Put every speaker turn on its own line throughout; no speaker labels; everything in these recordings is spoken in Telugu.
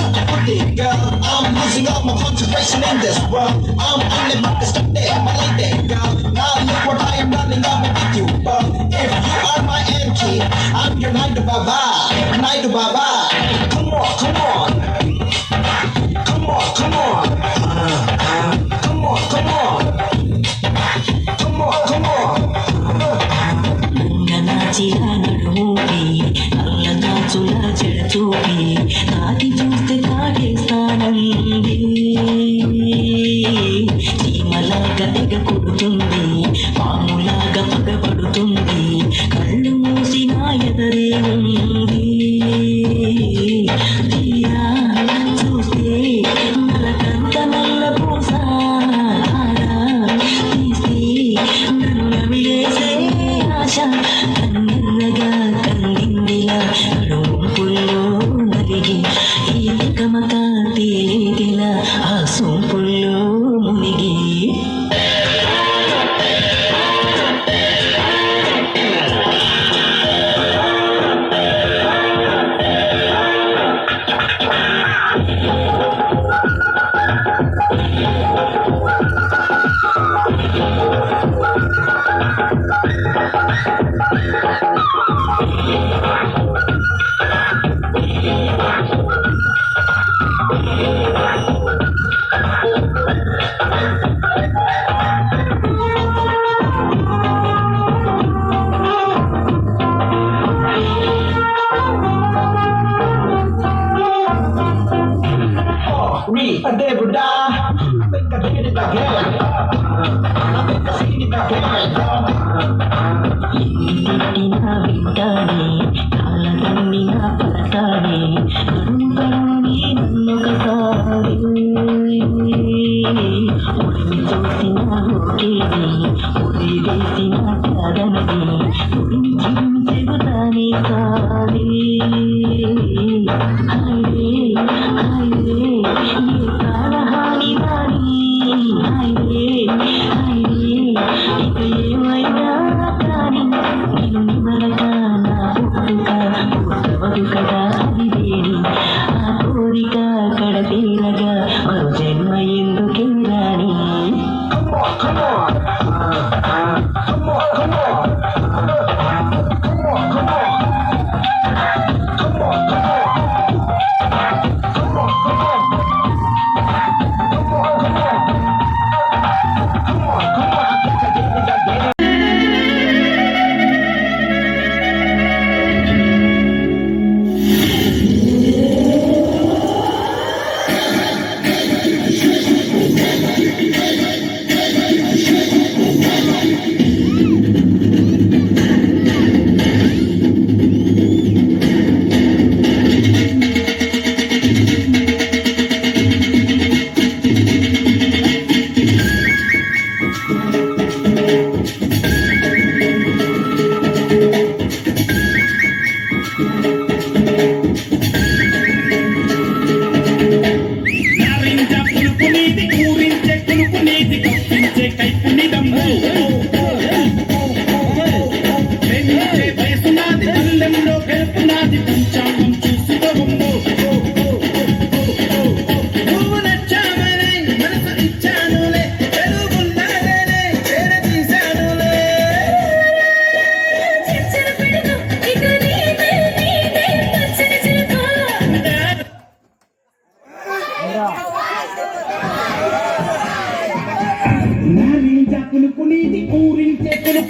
girl. I'm losing all my concentration in this world. I'm only about to stop there, my lady, girl. Now look what I am running up with you, but if you are my empty, I'm your Naidu Baba, Naidu Baba. Come on, come on, come on, come on, come on, come on, come on, come on.
నల్లదాచులా చెడచూపి తాకి చూస్తే తాగేస్తానంది చీమలాగా తెగ కొడుతుంది పాములాగా పగబడుతుంది కళ్ళు మూసి నా ఎదరే ఉంది తీరా చూస్తే నలకంత నల్ల పూస తీస్తే నన్ను నవిలేసే ఆశ కన్నెర్రగా కందిందిలా నడుంపుల్లో నలిగి ఈ కమక తేలిదిలా ఆ సొంపుల్లో మునిగి
Debuda, make a hit it again. Make a hit it again.
నా వింటానే కాలదన్నిన పడతానే నడుంపడని నన్నొకసారి ఒడిని చూసిన ఓకేది ఒడి వేసిన కాదనది ఒడిని చిరుమి చెబుతానే సారి హైరే హైరే ఏ ప్రాణహాని దాని హైరే హైరే ఇక ఏమైనా కానీ నేను నిమలగా నా పుట్టవదు కదా అది వేడి ఆ కోరిక కడతీరగా మరో జన్మ ఎందుకే రాని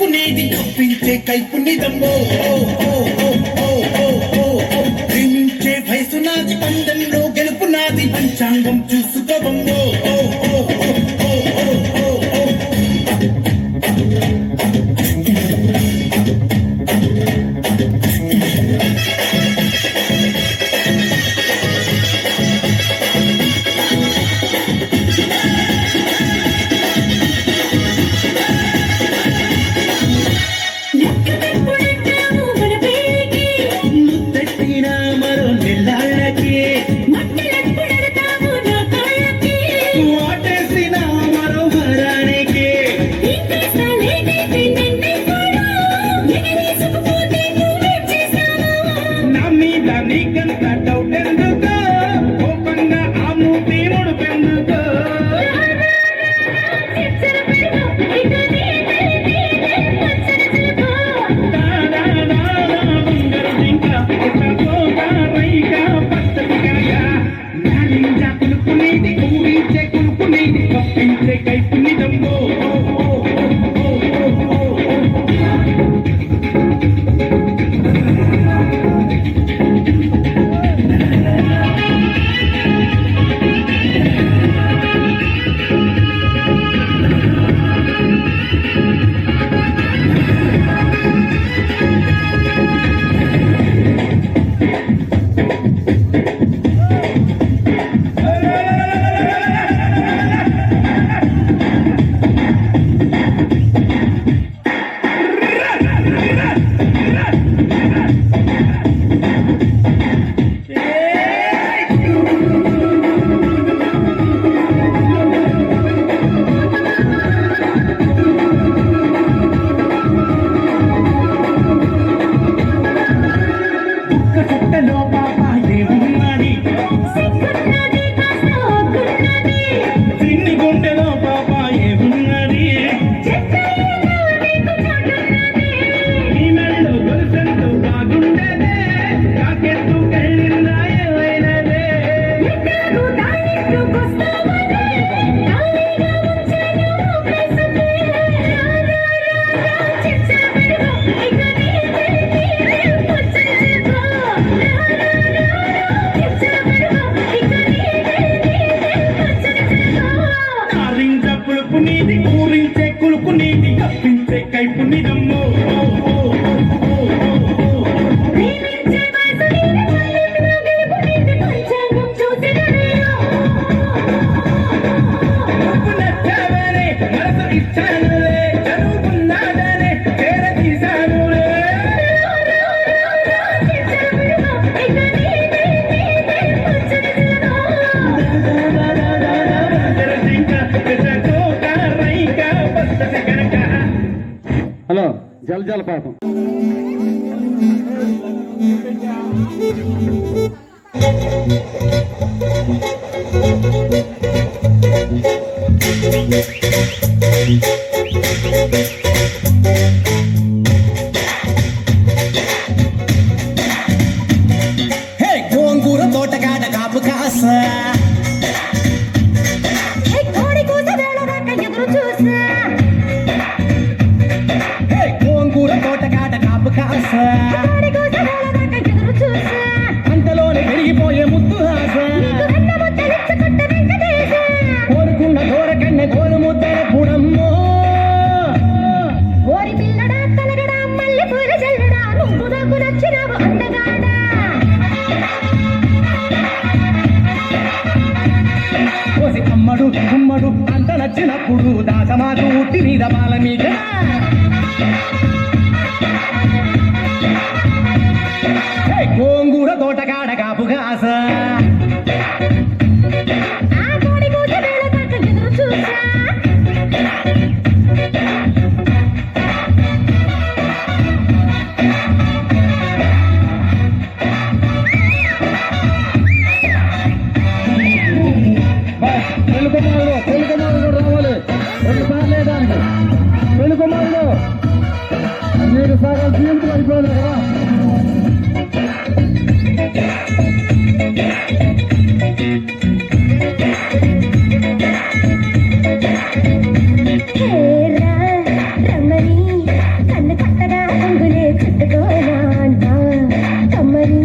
పునీది కప్పించే కైపునిదమ్మో ప్రేమించే వయసు నాది పందెంలో గెలుపు నాది పంచాంగం చూసుకోవమ్మో మరో నెల్లాళ్ళకి
మట్టెలెప్పుడెడతావు నా కాళ్ళకి
వాట్
ఎక్కడకు తాళిట్టుకొస్తావనే ఖాళీగా ఉంచాను ప్లేసుని. చిచ్చా పెడుకో ఇక నీదే పచ్చని చేకో. చిచ్చా పెడుకో ఇక నీదే పచ్చని చేకో.
నారింజ పులుపు నీది ఊరించే కులుపు నీది కప్పించే కైపు నీదమ్మో.
ప్రేమించే వయసు నీది పల్లెట్లో గెలుపు నీది పంచాంగం చూసిన నేను.
నువ్వు నచ్చావనే మనసు ఇచ్చానులే చదువుకున్నాదనే పేర తీశానులే.
చిచ్చా పెడుకో ఇక నీదే పచ్చని చేకో.
తెరజింక తెరకోక రైక పచ్చని కనుక.
హలో జలపాతం.
హే గోంగూర తోటకాడ కాపు కాస.
కోడి కూత వేళ దాకా ఎదురు చూసా.
హే గోంగూర తోటకాడ కాపు కాస.
కోడి కూత వేళ దాకా ఎదురు చూసా.
అంతలోనే పెరిగిపోయే ముద్దు ఆశ.
నీకు వెన్న ముద్దలిచ్చుకుంట వెంకటేశ.
కోరుకున్న దూరకన్న గోలు ముద్దల పుడమ్మో.
ఓరి పిల్లడా తలగడా మల్లె పూల జల్లడా నువ్వు నాకు నచ్చినావు అందగాడా.
కోసి అమ్మడు గుమ్మడు అంత నచ్చినప్పుడు దాసమాకు ఉట్టి మీద బాల మీద. హే గోంగూర తోటకాడ కాపు కాస.
ఆ కోడి కూత వేళ దాకా ఎదురు చూసా.
పెళ్లి కుమారుడు రావాలి. 2 సార్లు వేయడానికి పెళ్లి కుమారుడు మీరు సగం జీవితం అయిపోయింది కదా.
హేరా రమ్మని కన్ను కట్టగా అంగులే చుట్టుకోనా అంటా. కమ్మని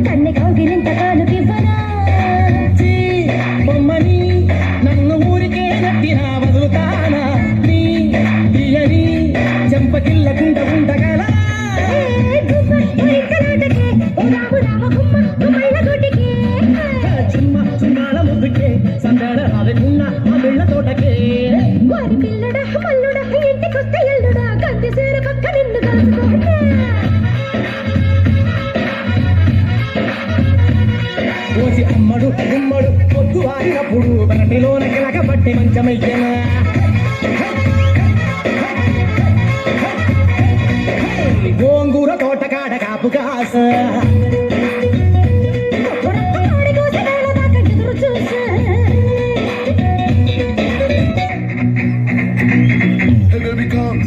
కన్నె కౌగిలింత కానుకివ్వనా.
బొమ్మని నన్ను ఊరికే నట్టిన వదులుతానా. నీ తీయని చెంపకిల్లకుంట ఉండగల. చుమ్మ చుమ్మాల ముద్దుకే సందడ రాలకున్న ఆ బిళ్ళ తోటకే. కోసి అమ్మడు గుమ్మడు పొద్దు ఆడినప్పుడు బరటిలోన కిలకబట్టి మంచమయ్యన. గోంగూర తోటకాడ కాపు కాస.
Hey baby, come,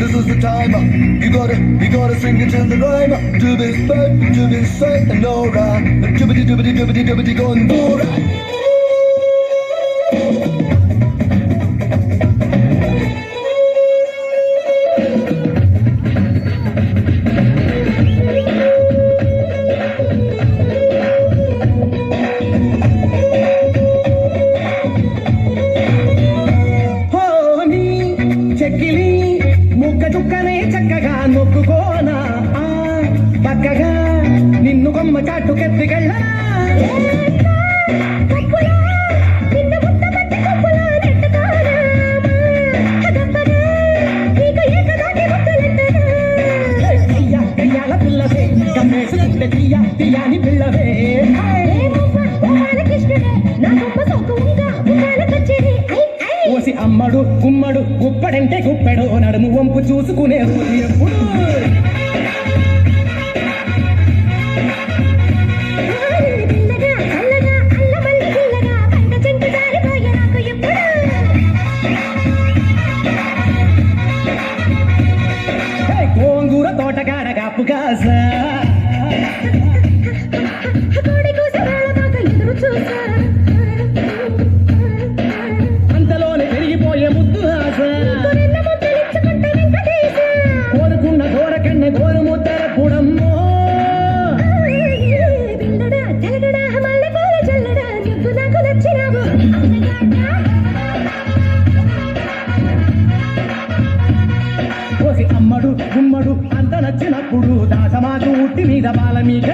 this is the time. You gotta sing it in the rhyme. Do this back, do this side, and alright. Dibbity, going alright.
హోని చెక్కిలి ముక్క చుక్కనే చక్కగా నొక్కుకోనా. ఆ పక్కగా నిన్ను కొమ్మ చాటుకెత్తికెళ్ళ. కయ్యాల పిల్లవే కమ్మేసి తీయాని పిల్లవే. కోసి అమ్మడు గుమ్మడు గుప్పడంటే గుప్పెడు నడుము వంపు చూసుకునే ఎప్పుడు. గోంగూర తోటకాడ కాపు కాస.
కోడి కూస వేళ దాకా
బాల మీద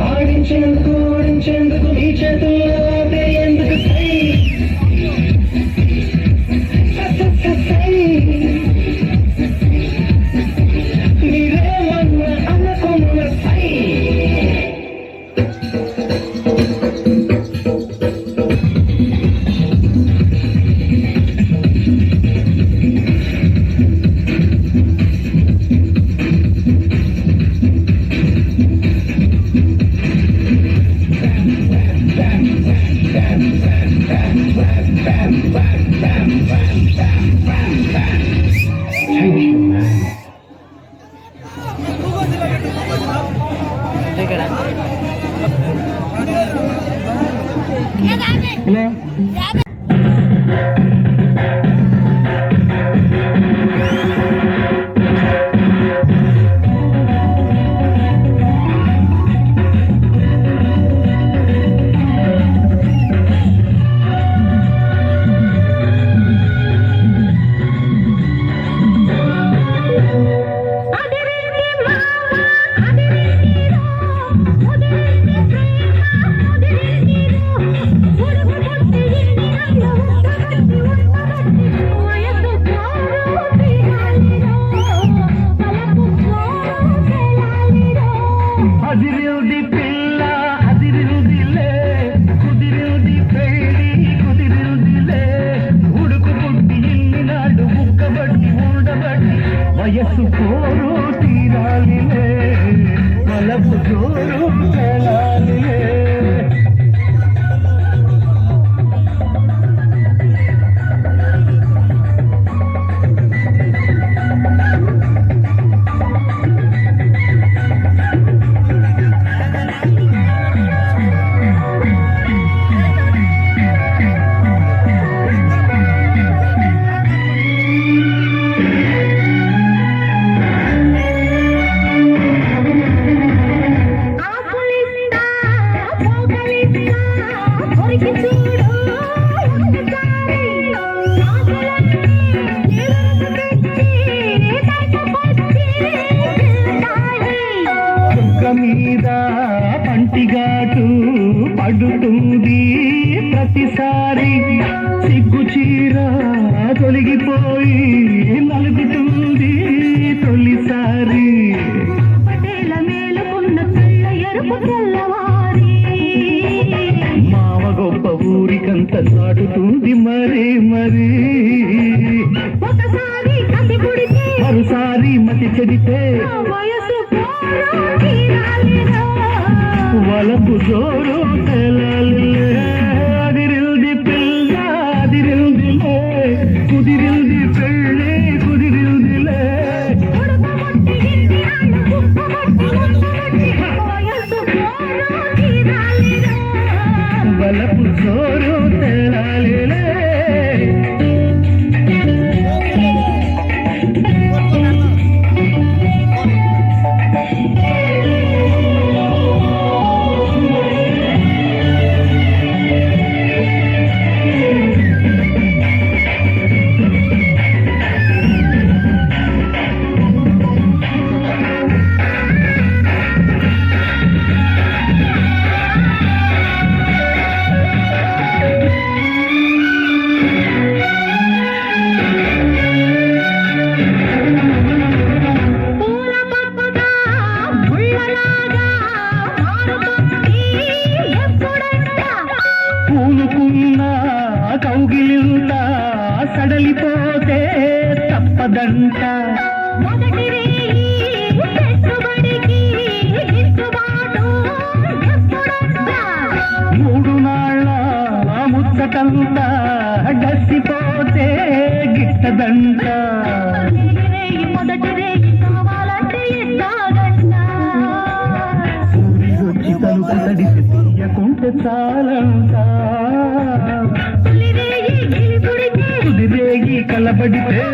ఆడించేందుకు నీ చేతుల్లో ఎందుకు మీరేమన్నా అనుకున్న సై వయస్సు కోరు తీరాలిలే వలపు జోరు తెలాలిలే మీద పంటిగాటు పడుతుంది ప్రతిసారి సిగ్గు చీర తొలగిపోయి నలుగుతుంది తొలిసారి పటేల మేలుకున్న తెల్ల ఎరుపు తెల్లవారి మావ గొప్ప ఊరికంత చాటుతుంది మరి మరి ఒకసారి కసి పుడితే మరోసారి మతి చెడితే వయసు వలపు జోరు తెలాలిలే అదిరిల్ది పిల్ల అదిరిల్దిలే కుదిరిల్ది పెళ్ళి కుదిరిల్దిలే వలపు జోరు తెలాలిలే ఉంటే చాలంతా కుదిరేగి కలబడితే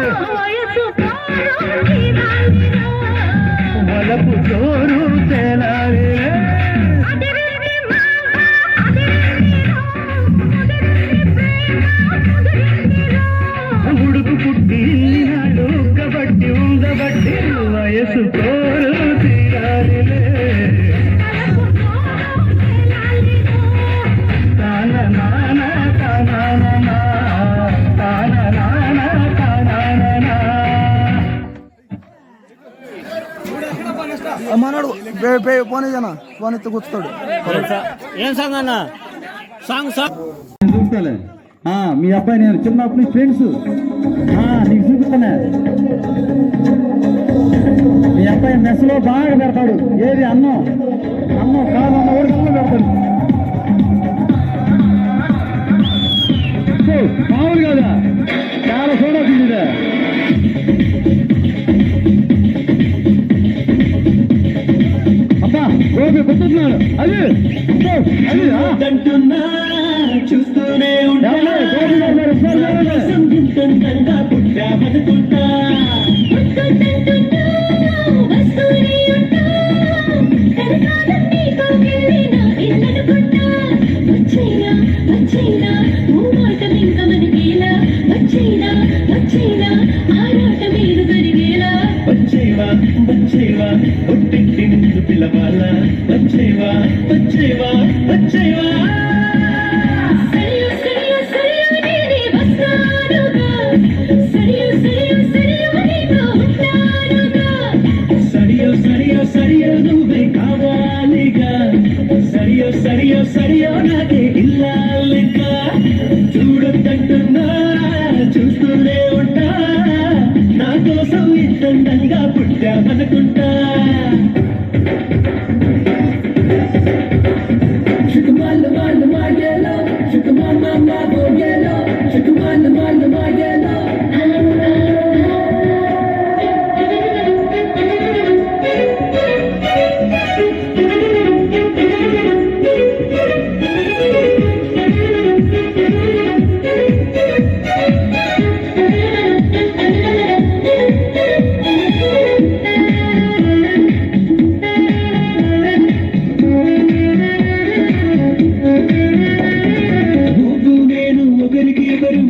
వలపు జోరు తేలాలి ఉడుకు పుట్టి నాడు కబట్టి ఉండబట్టి వయసు కోరు తీరాలి
మనోడు ఫోన్ ఇయ్యనా ఫోన్ ఎత్తి కూర్చుతాడు
ఏం సాంగ్ అన్న సాంగ్
చూస్తాలే మీ అబ్బాయి నేను చిన్నప్పటి నుంచి ఫ్రెండ్స్ నీకు చూపిస్తానే మీ అబ్బాయి మెస్లో బాగా పెడతాడు ఏది అన్నం కాదన్న కూడా అన్నం పెడతాడు మామూలు కదా చాలా చూడవుతుంది ఇదే అబ్బా గోపి గుర్తున్నాడు అది
అంటున్నా చూస్తూనే ఉంటా పుట్టా బతుకుంటా వచ్చేవా ఒట్టింటి ముందు పిలవాల వచ్చేవా సరియో నువ్వే కావాలిగా సరియో నాకే ఇల్లాలిగా చూడొద్దంటున్నా చూస్తూనే ఉంటా నా కోసం ఇంతంగా పుట్టామనుకుంటా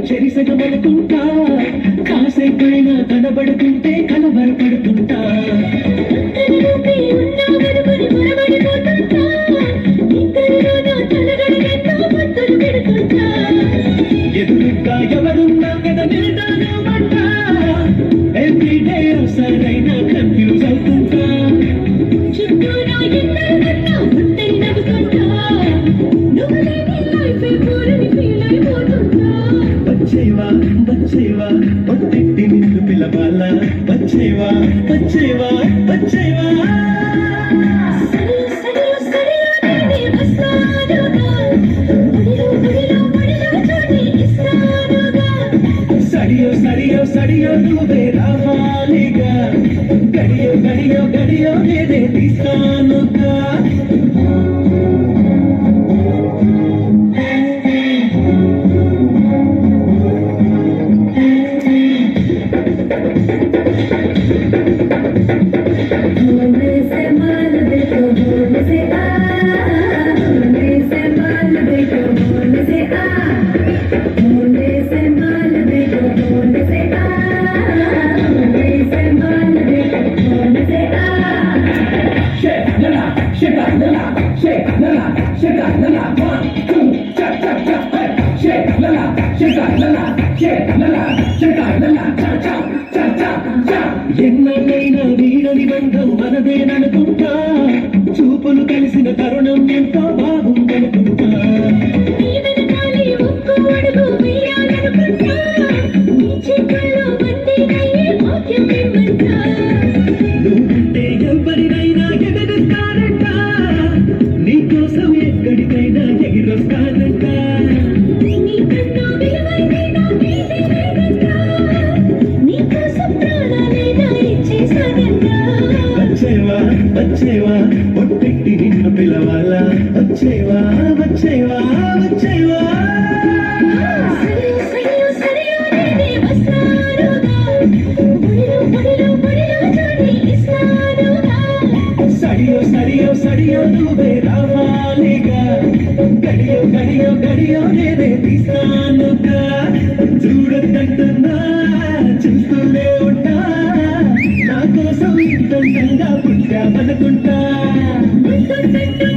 చెరిసగమనుకుంటా కాసేపైనా కనబడుతుంటే కలవరపడుతుంటా ఎదురుగా ఎవరున్నా కదా నిల్దానమాట ఎవ్రీడే సరైన కన్ఫ్యూజ్ అవుతుంటా వచ్చేవా ఒట్టింటి నిన్ను పిలవాల వచ్చేవా సరియో నువ్వే రావాలిగా గడియో నేనే తీస్తానుగా ఎన్నైనా వీడని బంధం మనదేననుకుంటా చూపులు కలిసిన తరుణం ఎంతో బాగుందనుకుంటా నువ్వుంటే ఎవరినైనా ఎదురుస్తానంట నీకోసం ఎక్కడికైనా ఎగిరొస్తానంట వచ్చేవా ఒట్టింటి నిన్ను పిలవాలా వచ్చేవా సడియో నువ్వే రావాలిగా గడియో గడియో గడియో నేనే తీస్తానుగా చూడకంటున్నా చూస్తూనే ఉంటా నా కోసం ఇంతంగా పుట్టామనుకుంటా
గుర్తుందంటూ